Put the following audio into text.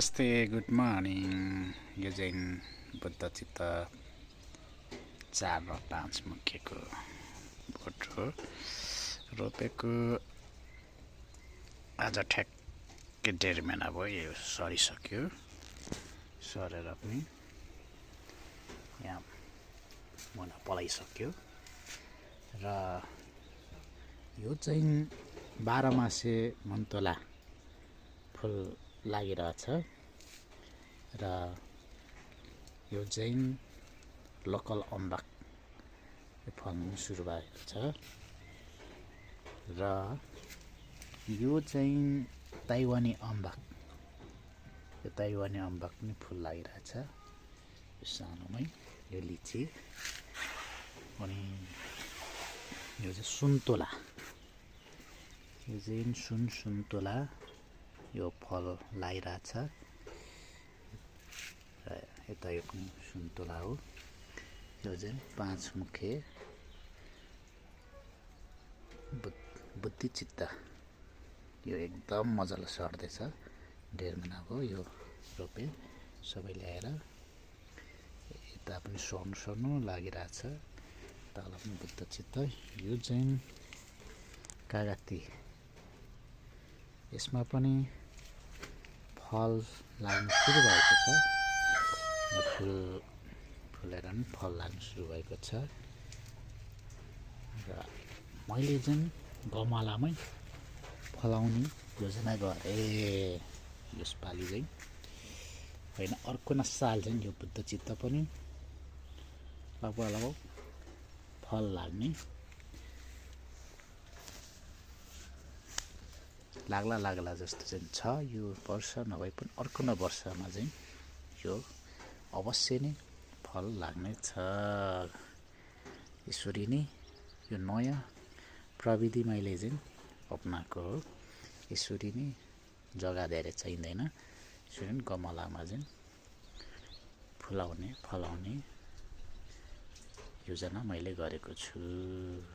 नमस्ते, good morning. यो चाहिँ बुद्ध चित्त 4 र 5 मुख्यको बोट हो। रोपेको आज ठ्याक्कै 1.5 महिना भयो। यो सरिसक्यो। सरेर पनि यहाँ मुना पलाइसक्यो र यो चाहिँ 12 मासे मन्तोला फुल लागिरहेछ र यो चाहिँ लोकल अम्बक फल्नु सुरु भएको छ र यो चाहिँ ताइवानी अम्बक। यो ताइवानी अम्बक पनि फुल लागिरहेछ यो सानोमै। यो लिची अनि यो चाहिँ सुन्तोला। यो चाहिँ सुन्तोला यो फल लागिरहेछ र यता यो पनि सुन्तोला हो। यो चाहिँ 5 मुखे बुद्धि चित्त। यो एकदम मजाले सर्दैछ। 1.5 महिना भयो यो रोपे। सबै ल्याएर यता पनि सर्नु लागिरहेछ। तल पनि बुद्ध चित्त। यो चाहिँ कागती। यसमा पनि फल लाग्न सुरु भएको छ। फुलेर पनि फल लाग्न सुरु भएको छ र मैले चाहिँ गमलामै फलाउने योजना गरेँ यसपालि चाहिँ होइन, अर्को न साल चाहिँ यो बुद्ध चित्त पनि लगभग फल लाग्ने लाग्ला जस्तो चाहिँ छ। यो वर्ष नभए पनि अर्को न वर्षमा चाहिँ यो अवश्य नै फल लाग्ने छ। यसरी नै यो नयाँ प्रविधि मैले चाहिँ अपनाएको हो। यसरी नै जग्गा धेरै चाहिँदैन। यसरी नै गमलामा चाहिँ फलाउने योजना मैले गरेको छु।